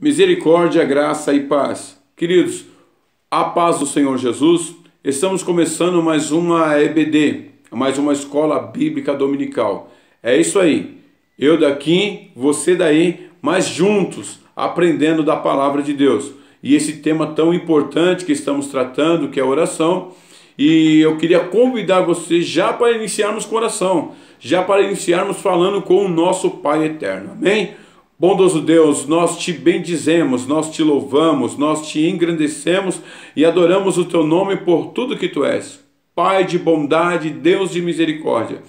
Misericórdia, graça e paz. Queridos, a paz do Senhor Jesus, estamos começando mais uma EBD, mais uma escola bíblica dominical. É isso aí, eu daqui, você daí, mas juntos, aprendendo da palavra de Deus. E esse tema tão importante que estamos tratando, que é a oração, e eu queria convidar você já para iniciarmos com oração, já para iniciarmos falando com o nosso Pai Eterno, amém? Bondoso Deus, nós te bendizemos, nós te louvamos, nós te engrandecemos e adoramos o teu nome por tudo que tu és. Pai de bondade, Deus de misericórdia.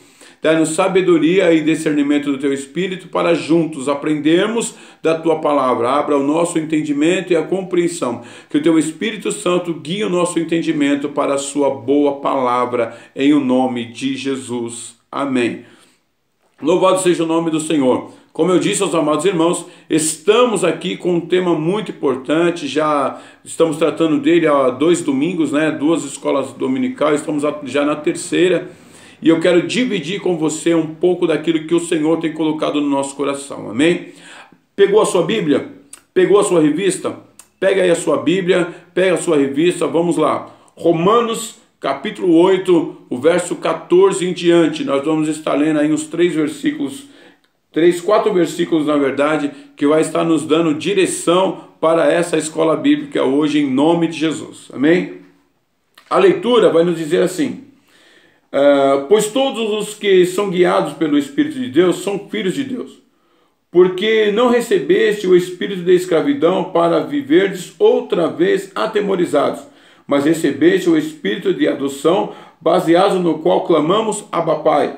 Dá-nos sabedoria e discernimento do teu Espírito para juntos aprendermos da tua palavra. Abra o nosso entendimento e a compreensão. Que o teu Espírito Santo guie o nosso entendimento para a sua boa palavra, em o nome de Jesus. Amém. Louvado seja o nome do Senhor. Como eu disse aos amados irmãos, estamos aqui com um tema muito importante, já estamos tratando dele há 2 domingos, né? 2 escolas dominicais, estamos já na terceira, e eu quero dividir com você um pouco daquilo que o Senhor tem colocado no nosso coração, amém? Pegou a sua Bíblia? Pegou a sua revista? Pega aí a sua Bíblia, pega a sua revista, vamos lá. Romanos capítulo 8, o verso 14 em diante, nós vamos estar lendo aí uns 4 versículos na verdade, que vai estar nos dando direção para essa escola bíblica hoje, em nome de Jesus, amém? A leitura vai nos dizer assim: pois todos os que são guiados pelo Espírito de Deus são filhos de Deus, porque não recebeste o espírito da escravidão para viverdes outra vez atemorizados, mas recebeste o espírito de adoção, baseado no qual clamamos: Abba, Pai.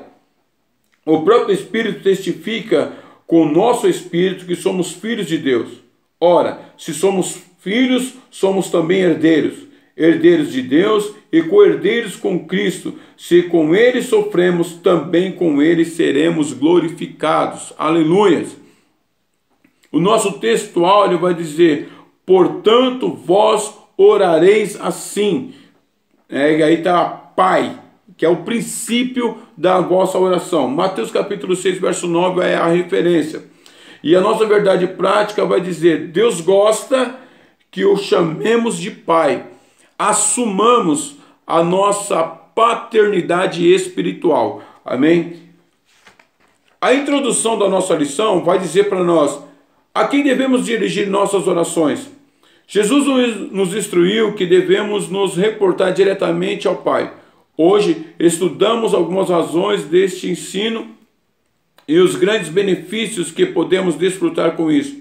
O próprio Espírito testifica com o nosso espírito que somos filhos de Deus. Ora, se somos filhos, somos também herdeiros, herdeiros de Deus e co-herdeiros com Cristo. Se com Ele sofremos, também com Ele seremos glorificados. Aleluias! O nosso texto áureo vai dizer: portanto, vós orareis assim. E aí está Pai, que é o princípio da vossa oração. Mateus capítulo 6, verso 9 é a referência. E a nossa verdade prática vai dizer: Deus gosta que o chamemos de Pai. Assumamos a nossa paternidade espiritual. Amém? A introdução da nossa lição vai dizer para nós a quem devemos dirigir nossas orações. Jesus nos instruiu que devemos nos reportar diretamente ao Pai. Hoje estudamos algumas razões deste ensino e os grandes benefícios que podemos desfrutar com isso.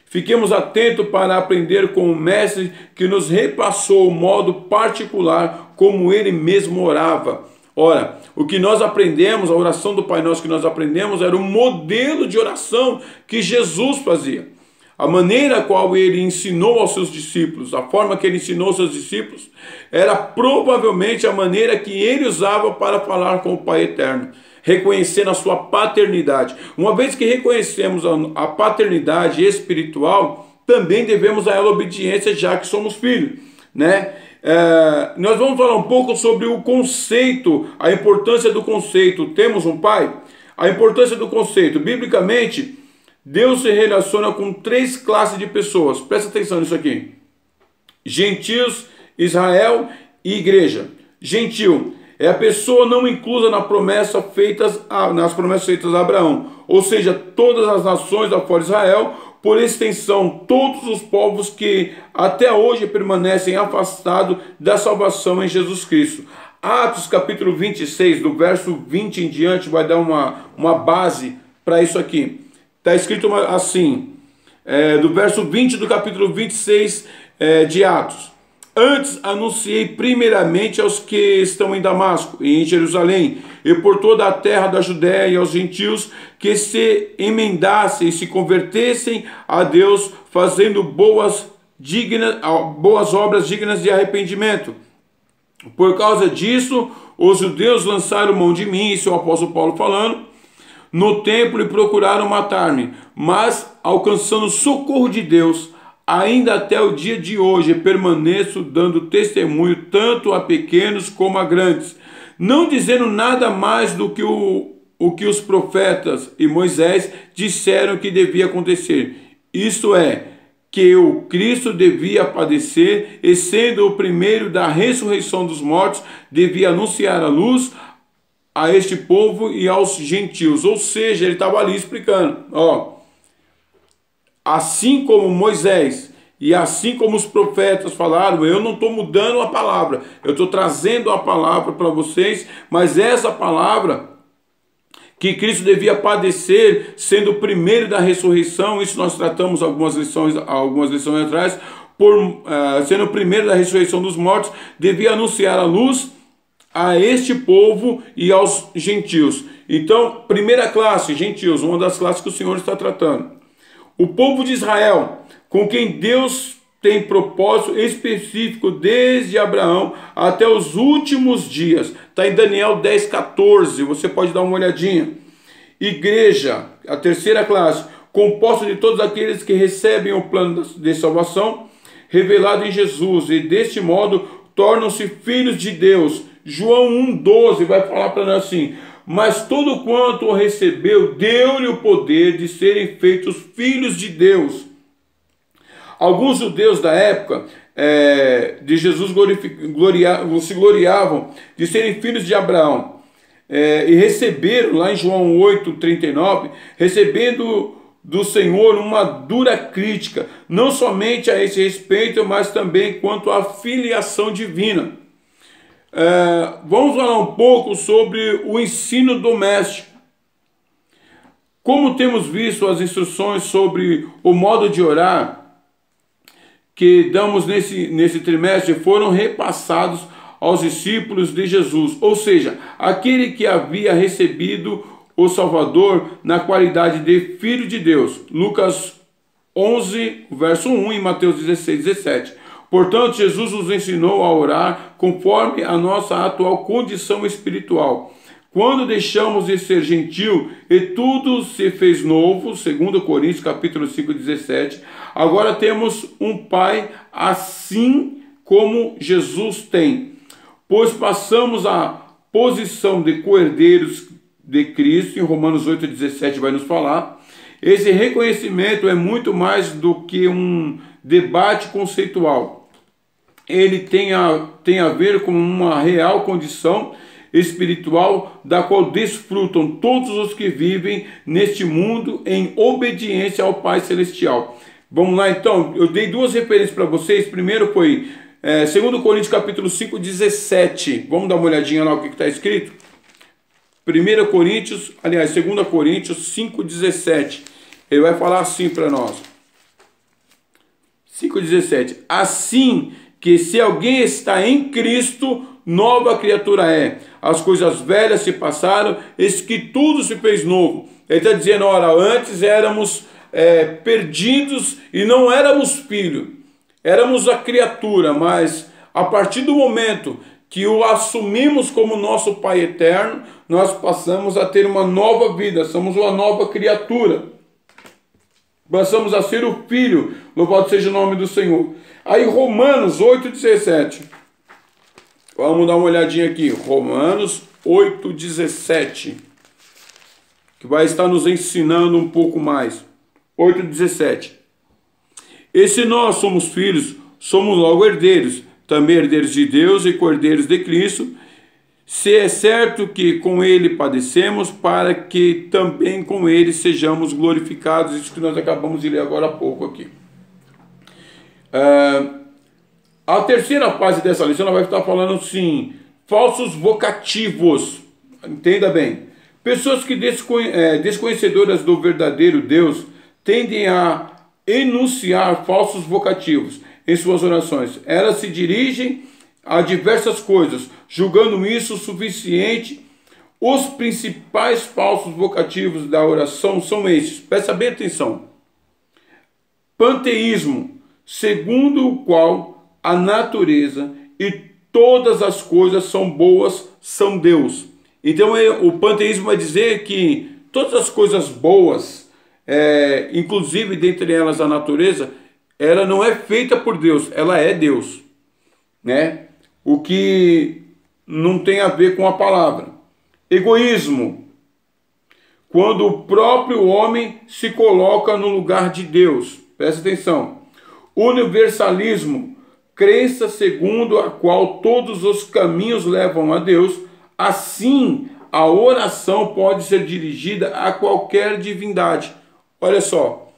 Fiquemos atentos para aprender com o Mestre que nos repassou o modo particular como ele mesmo orava. Ora, o que nós aprendemos, a oração do Pai Nosso que nós aprendemos, era o modelo de oração que Jesus fazia. A maneira a qual ele ensinou aos seus discípulos, a forma que ele ensinou aos seus discípulos, era provavelmente a maneira que ele usava para falar com o Pai Eterno, reconhecendo a sua paternidade. Uma vez que reconhecemos a paternidade espiritual, também devemos a ela obediência, já que somos filhos, né? Nós vamos falar um pouco sobre o conceito, a importância do conceito. Temos um Pai? A importância do conceito. Biblicamente, Deus se relaciona com 3 classes de pessoas. Presta atenção nisso aqui: gentios, Israel e igreja. Gentil é a pessoa não inclusa nas promessas feitas a Abraão, ou seja, todas as nações da fora de Israel, por extensão, todos os povos que até hoje permanecem afastados da salvação em Jesus Cristo. Atos capítulo 26, do verso 20 em diante, vai dar uma base para isso aqui. Está escrito assim, do verso 20 do capítulo 26 de Atos: antes anunciei primeiramente aos que estão em Damasco e em Jerusalém e por toda a terra da Judéia e aos gentios que se emendassem e se convertessem a Deus, fazendo boas obras dignas de arrependimento. Por causa disso, os judeus lançaram mão de mim, isso é o apóstolo Paulo falando, no templo e procuraram matar-me, mas alcançando socorro de Deus, ainda até o dia de hoje permaneço dando testemunho tanto a pequenos como a grandes, não dizendo nada mais do que o que os profetas e Moisés disseram que devia acontecer. Isto é, que o Cristo devia padecer, e sendo o primeiro da ressurreição dos mortos, devia anunciar a luz a este povo e aos gentios. Ou seja, ele estava ali explicando, ó, assim como Moisés e assim como os profetas falaram, eu não estou mudando a palavra, eu estou trazendo a palavra para vocês, mas essa palavra que Cristo devia padecer, sendo o primeiro da ressurreição, isso nós tratamos algumas lições atrás, sendo o primeiro da ressurreição dos mortos, devia anunciar a luz a este povo e aos gentios. Então, primeira classe, gentios, uma das classes que o Senhor está tratando. O povo de Israel, com quem Deus tem propósito específico desde Abraão até os últimos dias. Está em Daniel 10:14, você pode dar uma olhadinha. Igreja, a terceira classe, composta de todos aqueles que recebem o plano de salvação revelado em Jesus e deste modo tornam-se filhos de Deus. João 1:12 vai falar para nós assim: mas todo quanto o recebeu, deu-lhe o poder de serem feitos filhos de Deus. Alguns judeus da época de Jesus se gloriavam de serem filhos de Abraão. E receberam, lá em João 8:39, recebendo do Senhor uma dura crítica, não somente a esse respeito, mas também quanto à filiação divina. Vamos falar um pouco sobre o ensino doméstico. Como temos visto as instruções sobre o modo de orar que damos nesse trimestre foram repassados aos discípulos de Jesus, ou seja, aquele que havia recebido o Salvador na qualidade de Filho de Deus. Lucas 11, verso 1 e Mateus 16:17. Portanto, Jesus nos ensinou a orar conforme a nossa atual condição espiritual. Quando deixamos de ser gentil e tudo se fez novo, 2 Coríntios capítulo 5:17, agora temos um Pai assim como Jesus tem, pois passamos a posição de co-herdeiros de Cristo, em Romanos 8:17 vai nos falar. Esse reconhecimento é muito mais do que um debate conceitual. Ele tem a ver com uma real condição espiritual da qual desfrutam todos os que vivem neste mundo em obediência ao Pai Celestial. Vamos lá então, eu dei duas referências para vocês. Primeiro foi 2 Coríntios capítulo 5:17. Vamos dar uma olhadinha lá o que está escrito? 2 Coríntios 5:17. Ele vai falar assim para nós. 5:17. Assim que se alguém está em Cristo, nova criatura é. As coisas velhas se passaram, eis que tudo se fez novo. Ele está dizendo, ora, antes éramos perdidos e não éramos filhos. Éramos a criatura, mas a partir do momento que o assumimos como nosso Pai eterno, nós passamos a ter uma nova vida, somos uma nova criatura. Passamos a ser o Filho, louvado seja o nome do Senhor. Aí Romanos 8:17. Vamos dar uma olhadinha aqui. Romanos 8:17. Que vai estar nos ensinando um pouco mais. 8:17. E se nós somos filhos, somos logo herdeiros, também herdeiros de Deus e co-herdeiros de Cristo, se é certo que com ele padecemos, para que também com ele sejamos glorificados. Isso que nós acabamos de ler agora há pouco aqui. A terceira fase dessa lição ela vai estar falando assim, falsos vocativos. Entenda bem. Pessoas que desconhecedoras do verdadeiro Deus tendem a enunciar falsos vocativos em suas orações. Elas se dirigem a diversas coisas, julgando isso suficiente. Os principais falsos vocativos da oração são estes. Presta bem atenção. Panteísmo, segundo o qual a natureza e todas as coisas são boas, são Deus. Então o panteísmo vai dizer que todas as coisas boas, inclusive dentre elas a natureza, ela não é feita por Deus, ela é Deus, né? O que não tem a ver com a palavra. Egoísmo, quando o próprio homem se coloca no lugar de Deus. Presta atenção. Universalismo, crença segundo a qual todos os caminhos levam a Deus. Assim, a oração pode ser dirigida a qualquer divindade. Olha só,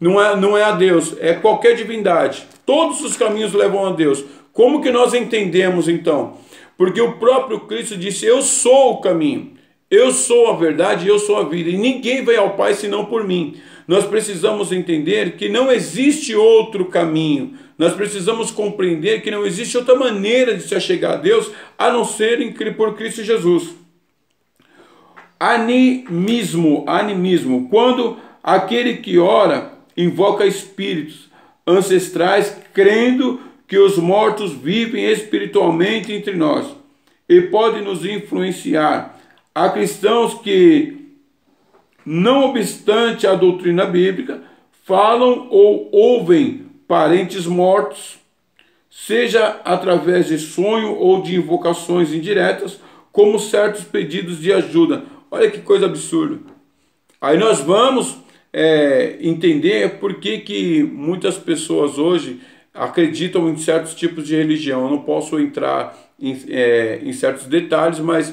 não é a Deus, é qualquer divindade. Todos os caminhos levam a Deus. Como que nós entendemos então? Porque o próprio Cristo disse: eu sou o caminho, eu sou a verdade, eu sou a vida, e ninguém vai ao Pai senão por mim. Nós precisamos entender que não existe outro caminho. Nós precisamos compreender que não existe outra maneira de se achegar a Deus a não ser por Cristo Jesus. Animismo, quando aquele que ora invoca espíritos ancestrais, crendo que os mortos vivem espiritualmente entre nós e podem nos influenciar. Há cristãos que, não obstante a doutrina bíblica, falam ou ouvem parentes mortos, seja através de sonho ou de invocações indiretas, como certos pedidos de ajuda. Olha que coisa absurda. Aí nós vamos entender por que muitas pessoas hoje acreditam em certos tipos de religião. Eu não posso entrar em certos detalhes, mas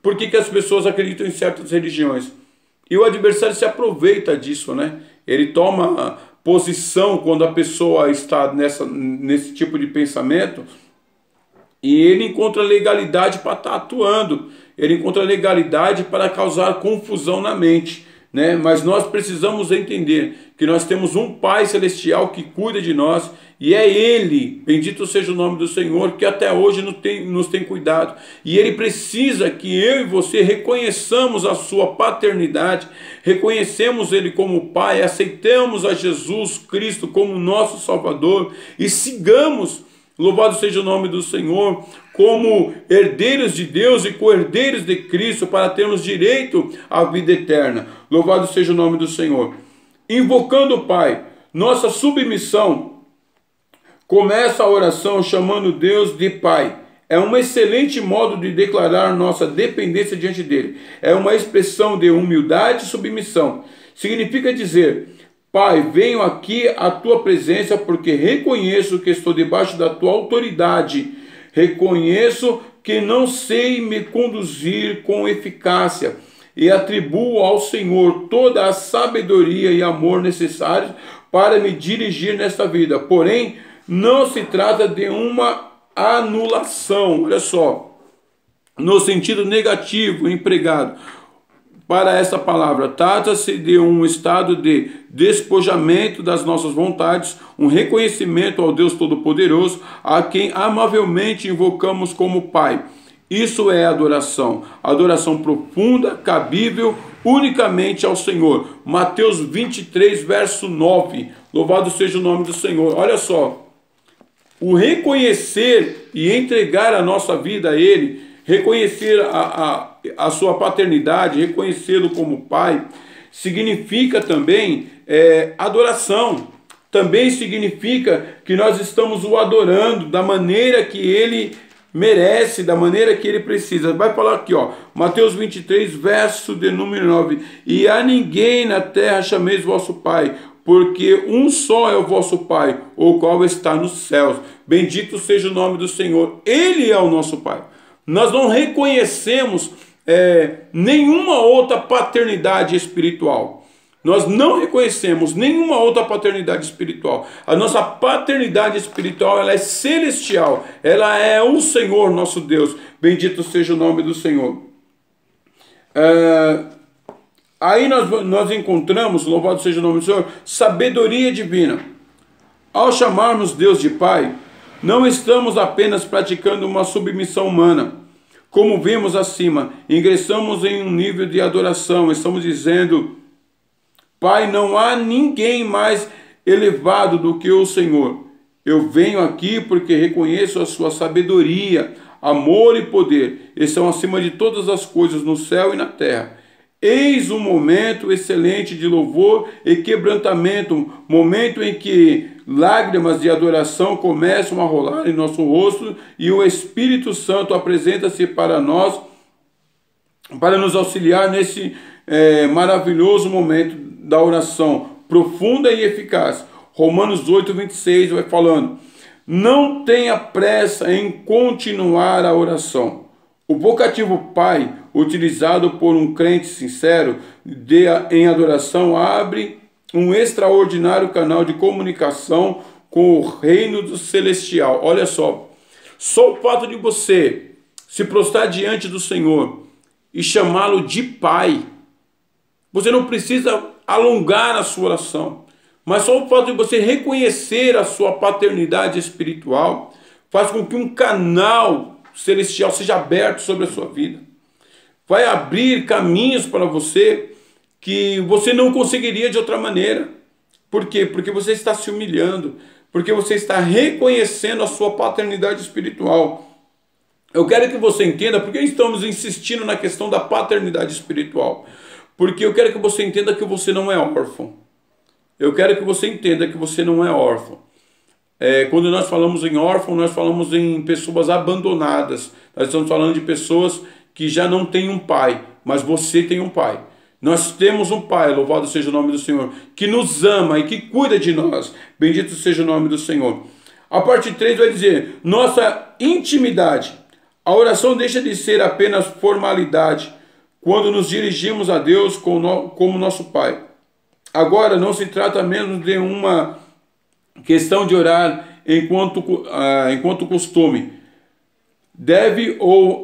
por que as pessoas acreditam em certas religiões? E o adversário se aproveita disso, né? Ele toma posição quando a pessoa está nesse tipo de pensamento, e ele encontra legalidade para estar atuando, ele encontra legalidade para causar confusão na mente, né? Mas nós precisamos entender que nós temos um Pai Celestial que cuida de nós, e é Ele, bendito seja o nome do Senhor, que até hoje nos tem cuidado. E Ele precisa que eu e você reconheçamos a sua paternidade, reconhecemos Ele como Pai, aceitemos a Jesus Cristo como nosso Salvador e sigamos, louvado seja o nome do Senhor, como herdeiros de Deus e co-herdeiros de Cristo, para termos direito à vida eterna. Louvado seja o nome do Senhor. Invocando o Pai, nossa submissão, começa a oração chamando Deus de Pai. É um excelente modo de declarar nossa dependência diante dele. É uma expressão de humildade e submissão. Significa dizer: Pai, venho aqui à tua presença porque reconheço que estou debaixo da tua autoridade. Reconheço que não sei me conduzir com eficácia e atribuo ao Senhor toda a sabedoria e amor necessários para me dirigir nesta vida. Porém, não se trata de uma anulação, olha só, no sentido negativo empregado para essa palavra. Trata-se de um estado de despojamento das nossas vontades, um reconhecimento ao Deus Todo-Poderoso, a quem amavelmente invocamos como Pai. Isso é adoração, adoração profunda, cabível unicamente ao Senhor. Mateus 23, verso 9, louvado seja o nome do Senhor. Olha só, o reconhecer e entregar a nossa vida a Ele, reconhecer a sua paternidade, reconhecê-lo como Pai, significa também adoração. Também significa que nós estamos o adorando da maneira que Ele merece, da maneira que Ele precisa. Vai falar aqui, ó, Mateus 23, verso de número 9. E a ninguém na terra chameis vosso Pai, porque um só é o vosso Pai, o qual está nos céus. Bendito seja o nome do Senhor. Ele é o nosso Pai. Nós não reconhecemos nenhuma outra paternidade espiritual. Nós não reconhecemos nenhuma outra paternidade espiritual. A nossa paternidade espiritual, ela é celestial. Ela é o Senhor nosso Deus. Bendito seja o nome do Senhor. Aí nós encontramos, louvado seja o nome do Senhor, sabedoria divina. Ao chamarmos Deus de Pai, não estamos apenas praticando uma submissão humana. Como vimos acima, ingressamos em um nível de adoração. Estamos dizendo: Pai, não há ninguém mais elevado do que o Senhor. Eu venho aqui porque reconheço a sua sabedoria, amor e poder. Estão acima de todas as coisas no céu e na terra. Eis um momento excelente de louvor e quebrantamento, momento em que lágrimas de adoração começam a rolar em nosso rosto e o Espírito Santo apresenta-se para nós, para nos auxiliar nesse maravilhoso momento da oração profunda e eficaz. Romanos 8, 26 vai falando: não tenha pressa em continuar a oração. O vocativo Pai, utilizado por um crente sincero em adoração, abre um extraordinário canal de comunicação com o reino do celestial. Olha só o fato de você se prostrar diante do Senhor e chamá-lo de Pai. Você não precisa alongar a sua oração, mas só o fato de você reconhecer a sua paternidade espiritual faz com que um canal celestial seja aberto sobre a sua vida. Vai abrir caminhos para você que você não conseguiria de outra maneira. Por quê? Porque você está se humilhando, porque você está reconhecendo a sua paternidade espiritual. Eu quero que você entenda porque estamos insistindo na questão da paternidade espiritual. Porque eu quero que você entenda que você não é órfão. Eu quero que você entenda que você não é órfão. Quando nós falamos em órfão, nós falamos em pessoas abandonadas. Nós estamos falando de pessoas que já não têm um pai, mas você tem um pai. Nós temos um Pai, louvado seja o nome do Senhor, que nos ama e que cuida de nós. Bendito seja o nome do Senhor. A parte 3 vai dizer: nossa intimidade. A oração deixa de ser apenas formalidade quando nos dirigimos a Deus como nosso Pai. Agora não se trata menos de uma questão de orar enquanto costume, dever ou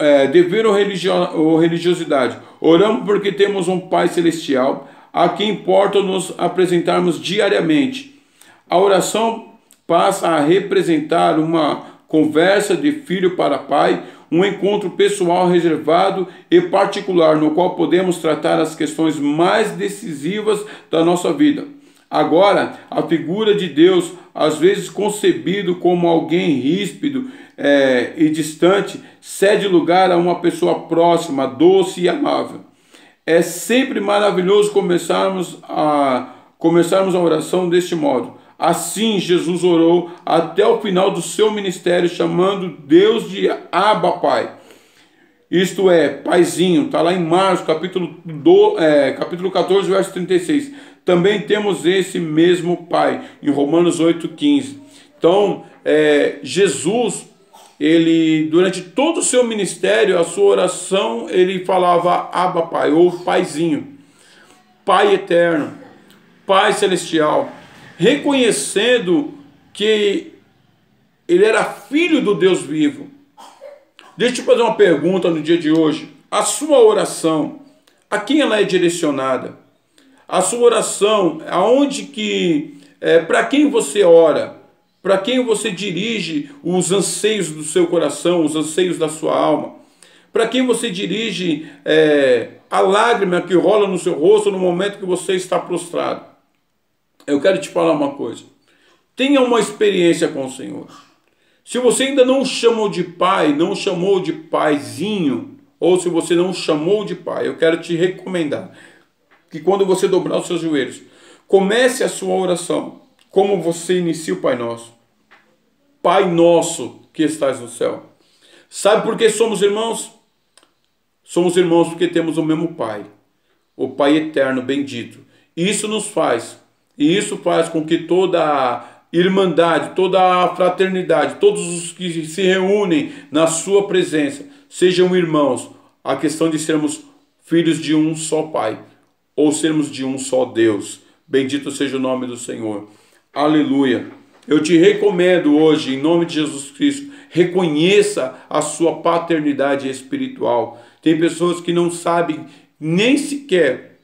religiosidade. Oramos porque temos um Pai Celestial a quem importa nos apresentarmos diariamente. A oração passa a representar uma conversa de filho para pai, um encontro pessoal reservado e particular, no qual podemos tratar as questões mais decisivas da nossa vida. Agora, a figura de Deus, às vezes concebido como alguém ríspido e distante, cede lugar a uma pessoa próxima, doce e amável. É sempre maravilhoso começarmos a oração deste modo. Assim, Jesus orou até o final do seu ministério, chamando Deus de Abba Pai. Isto é, Paizinho, está lá em Marcos, capítulo 14, verso 36. Também temos esse mesmo Pai, em Romanos 8,15. Então, Jesus, ele, durante todo o seu ministério, a sua oração, ele falava Abba Pai, ou Paizinho, Pai eterno, Pai celestial, reconhecendo que ele era filho do Deus vivo. Deixa eu te fazer uma pergunta no dia de hoje. A sua oração, a quem ela é direcionada? A sua oração, para quem você ora? Para quem você dirige os anseios do seu coração, os anseios da sua alma? Para quem você dirige a lágrima que rola no seu rosto no momento que você está prostrado? Eu quero te falar uma coisa. Tenha uma experiência com o Senhor. Se você ainda não chamou de pai, não chamou de paizinho, ou se você não chamou de pai, eu quero te recomendar que quando você dobrar os seus joelhos, comece a sua oração como você inicia o Pai Nosso. Pai nosso que estás no céu. Sabe por que somos irmãos? Somos irmãos porque temos o mesmo Pai, o Pai eterno, bendito. E isso faz com que toda a irmandade, toda a fraternidade, todos os que se reúnem na sua presença, sejam irmãos. A questão de sermos filhos de um só Pai, ou sermos de um só Deus. Bendito seja o nome do Senhor. Aleluia. Eu te recomendo hoje, em nome de Jesus Cristo, reconheça a sua paternidade espiritual. Tem pessoas que não sabem nem sequer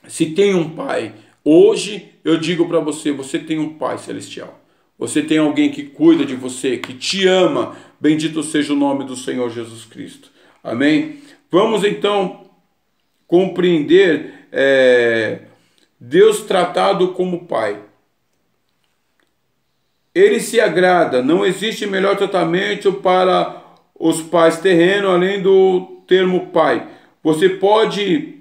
se tem um pai. Hoje eu digo para você, você tem um Pai Celestial. Você tem alguém que cuida de você, que te ama. Bendito seja o nome do Senhor Jesus Cristo. Amém? Vamos então compreender Deus tratado como Pai. Ele se agrada. Não existe melhor tratamento para os pais terrenos além do termo Pai. Você pode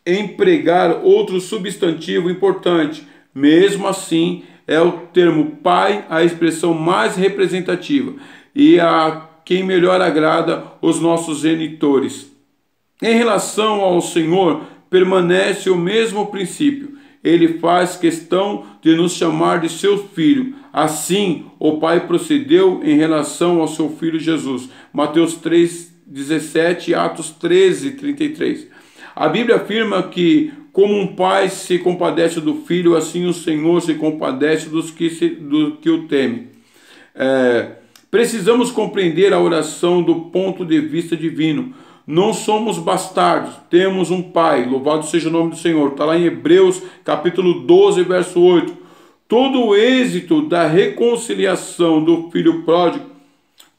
empregar outro substantivo importante. Mesmo assim, é o termo Pai a expressão mais representativa e a quem melhor agrada os nossos genitores. Em relação ao Senhor, permanece o mesmo princípio. ele faz questão de nos chamar de seu filho. Assim, o Pai procedeu em relação ao seu Filho Jesus. Mateus 3:17 e Atos 13:33. A Bíblia afirma que, como um pai se compadece do filho, assim o Senhor se compadece do que o temem. Precisamos compreender a oração do ponto de vista divino. Não somos bastardos, temos um pai, louvado seja o nome do Senhor. Está lá em Hebreus capítulo 12, verso 8. Todo o êxito da reconciliação do filho pródigo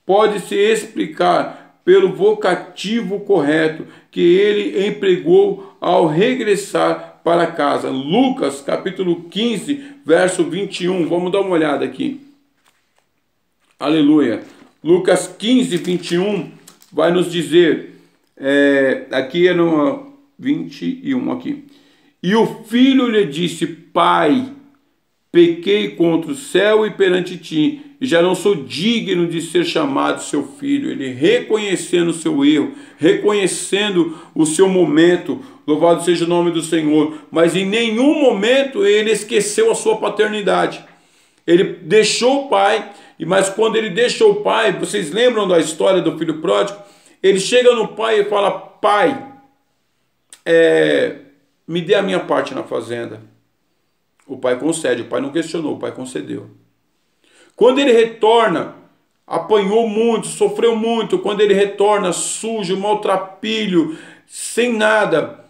pode se explicar pelo vocativo correto que ele empregou ao regressar para casa. Lucas capítulo 15, verso 21. Vamos dar uma olhada aqui. Aleluia. Lucas 15, 21 vai nos dizer, aqui é no 21 aqui. E o filho lhe disse: Pai, pequei contra o céu e perante ti, e já não sou digno de ser chamado seu filho. Ele reconhecendo o seu erro, reconhecendo o seu momento, louvado seja o nome do Senhor, mas em nenhum momento ele esqueceu a sua paternidade. Ele deixou o pai, mas quando ele deixou o pai, vocês lembram da história do filho pródigo? Ele chega no pai e fala: Pai, me dê a minha parte na fazenda. O pai concede, o pai não questionou, o pai concedeu. Quando ele retorna, apanhou muito, sofreu muito. Quando ele retorna sujo, maltrapilho, sem nada,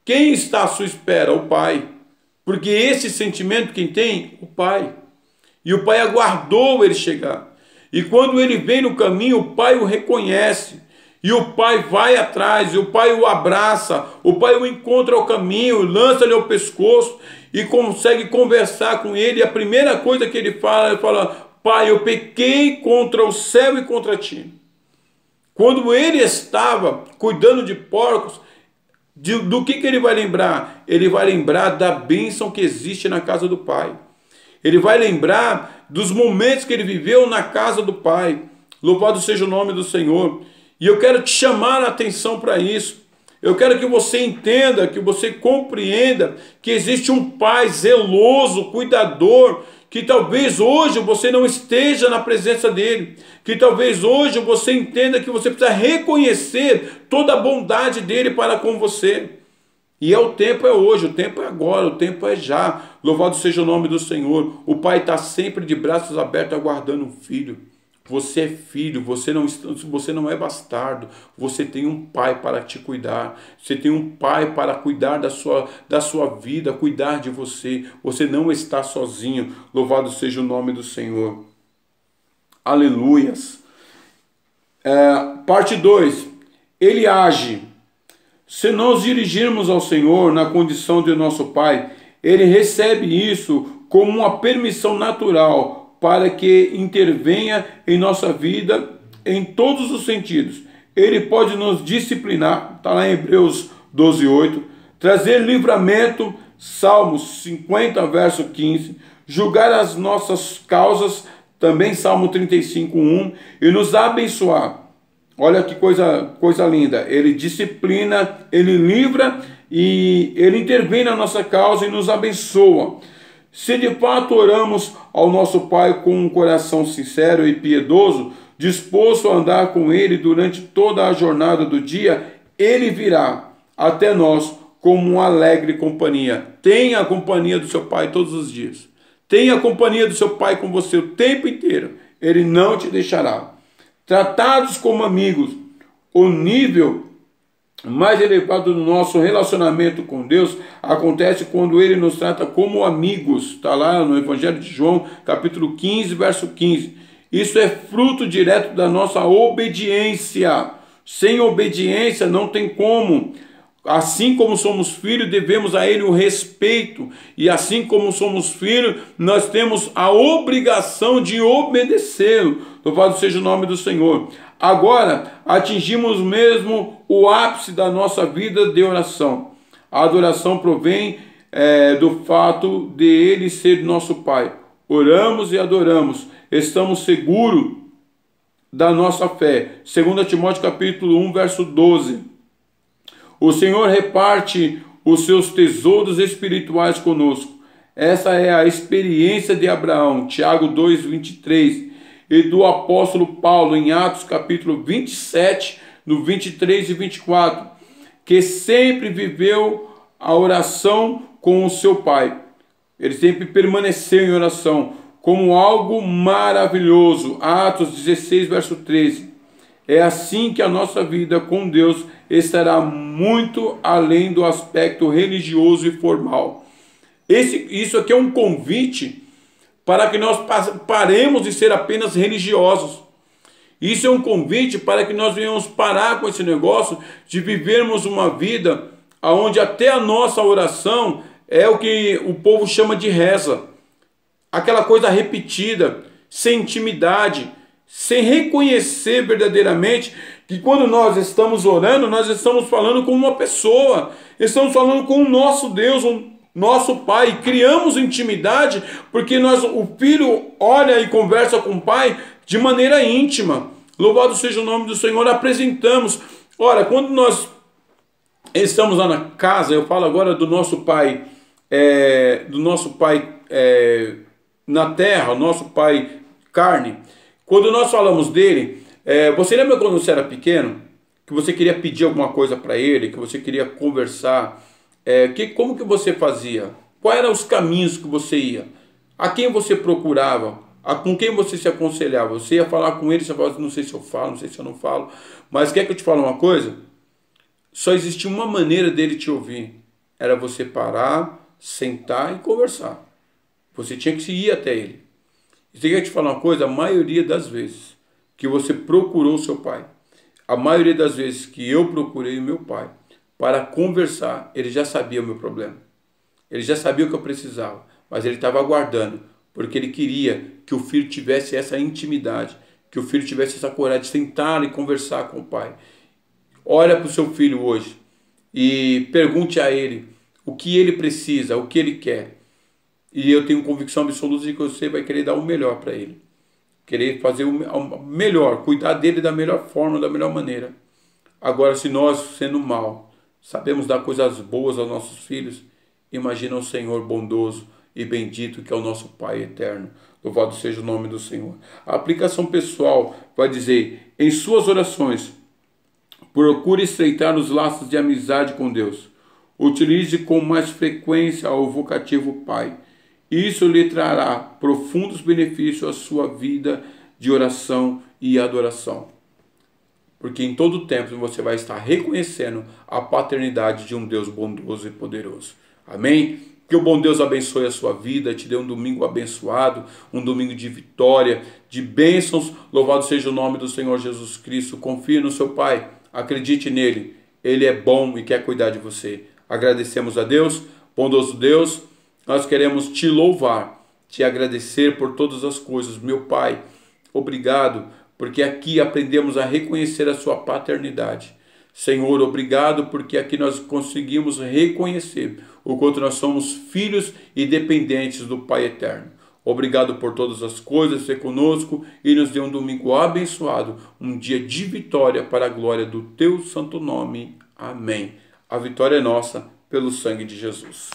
quem está à sua espera? O pai. Porque esse sentimento quem tem? O pai. E o pai aguardou ele chegar. E quando ele vem no caminho, o pai o reconhece. E o pai vai atrás, e o pai o abraça, o pai o encontra ao caminho, lança-lhe ao pescoço e consegue conversar com ele. E a primeira coisa que ele fala: Pai, eu pequei contra o céu e contra ti. Quando ele estava cuidando de porcos, do que ele vai lembrar? Ele vai lembrar da bênção que existe na casa do pai. Ele vai lembrar dos momentos que ele viveu na casa do pai. Louvado seja o nome do Senhor. E eu quero te chamar a atenção para isso. Eu quero que você entenda, que você compreenda que existe um pai zeloso, cuidador, que talvez hoje você não esteja na presença dele, que talvez hoje você entenda que você precisa reconhecer toda a bondade dele para com você. E o tempo é hoje, o tempo é agora, o tempo é já. Louvado seja o nome do Senhor. O pai está sempre de braços abertos aguardando um filho. Você é filho, você não é bastardo, você tem um pai para te cuidar, você tem um pai para cuidar da sua vida, cuidar de você. Você não está sozinho. Louvado seja o nome do Senhor. Aleluias. Parte 2. Ele age. Se nós dirigirmos ao Senhor na condição de nosso Pai, Ele recebe isso como uma permissão natural para que intervenha em nossa vida em todos os sentidos. Ele pode nos disciplinar, está lá em Hebreus 12:8, trazer livramento, Salmos 50, verso 15, julgar as nossas causas, também Salmo 35:1, e nos abençoar. Olha que coisa linda. Ele disciplina, ele livra e ele intervém na nossa causa e nos abençoa. Se de fato oramos ao nosso Pai com um coração sincero e piedoso, disposto a andar com Ele durante toda a jornada do dia, Ele virá até nós como uma alegre companhia. Tenha a companhia do seu Pai todos os dias. Tenha a companhia do seu Pai com você o tempo inteiro. Ele não te deixará. Tratados como amigos, o nível mais elevado do nosso relacionamento com Deus acontece quando Ele nos trata como amigos. Está lá no Evangelho de João, capítulo 15, verso 15. Isso é fruto direto da nossa obediência. Sem obediência não tem como. Assim como somos filhos, devemos a Ele o respeito. E assim como somos filhos, nós temos a obrigação de obedecê-lo. Louvado seja o nome do Senhor. Agora, atingimos mesmo o ápice da nossa vida de oração. A adoração provém do fato de Ele ser nosso Pai. Oramos e adoramos. Estamos seguros da nossa fé. 2 Timóteo capítulo 1, verso 12. O Senhor reparte os seus tesouros espirituais conosco. Essa é a experiência de Abraão, Tiago 2:23, e do apóstolo Paulo em Atos capítulo 27, no 23 e 24, que sempre viveu a oração com o seu Pai. Ele sempre permaneceu em oração, como algo maravilhoso. Atos 16, verso 13. É assim que a nossa vida com Deus estará muito além do aspecto religioso e formal. Isso aqui é um convite para que nós paremos de ser apenas religiosos. Isso é um convite para que nós venhamos parar com esse negócio de vivermos uma vida onde até a nossa oração é o que o povo chama de reza. Aquela coisa repetida, sem intimidade, sem reconhecer verdadeiramente que quando nós estamos orando, nós estamos falando com uma pessoa, estamos falando com o nosso Deus, o nosso Pai. Criamos intimidade porque o filho olha e conversa com o Pai de maneira íntima. Louvado seja o nome do Senhor. Apresentamos. Ora, quando nós estamos lá na casa, eu falo agora do nosso Pai, na terra, o nosso Pai carne. Quando nós falamos dele, você lembra quando você era pequeno, que você queria pedir alguma coisa para ele, que você queria conversar, como que você fazia? Quais eram os caminhos que você ia? A quem você procurava? Com quem você se aconselhava? Você ia falar com ele, você falava, não sei se eu falo, não sei se eu não falo, mas quer que eu te fale uma coisa? Só existia uma maneira dele te ouvir, era você parar, sentar e conversar. Você tinha que ir até ele. E você quer te falar uma coisa? A maioria das vezes que você procurou seu pai, a maioria das vezes que eu procurei o meu pai para conversar, ele já sabia o meu problema. Ele já sabia o que eu precisava, mas ele estava aguardando, porque ele queria que o filho tivesse essa intimidade, que o filho tivesse essa coragem de sentar e conversar com o pai. Olha para o seu filho hoje e pergunte a ele o que ele precisa, o que ele quer. E eu tenho convicção absoluta de que você vai querer dar o melhor para ele. Querer fazer o melhor, cuidar dele da melhor forma, da melhor maneira. Agora, se nós, sendo mal, sabemos dar coisas boas aos nossos filhos, imagina o Senhor bondoso e bendito que é o nosso Pai eterno. Louvado seja o nome do Senhor. A aplicação pessoal vai dizer, em suas orações, procure estreitar os laços de amizade com Deus. Utilize com mais frequência o vocativo Pai. Isso lhe trará profundos benefícios à sua vida de oração e adoração. Porque em todo tempo você vai estar reconhecendo a paternidade de um Deus bondoso e poderoso. Amém? Que o bom Deus abençoe a sua vida, te dê um domingo abençoado, um domingo de vitória, de bênçãos. Louvado seja o nome do Senhor Jesus Cristo. Confie no seu Pai, acredite nele. Ele é bom e quer cuidar de você. Agradecemos a Deus, bondoso Deus. Nós queremos te louvar, te agradecer por todas as coisas. Meu Pai, obrigado, porque aqui aprendemos a reconhecer a sua paternidade. Senhor, obrigado, porque aqui nós conseguimos reconhecer o quanto nós somos filhos e dependentes do Pai eterno. Obrigado por todas as coisas, ser conosco e nos dê um domingo abençoado, um dia de vitória para a glória do teu santo nome. Amém. A vitória é nossa pelo sangue de Jesus.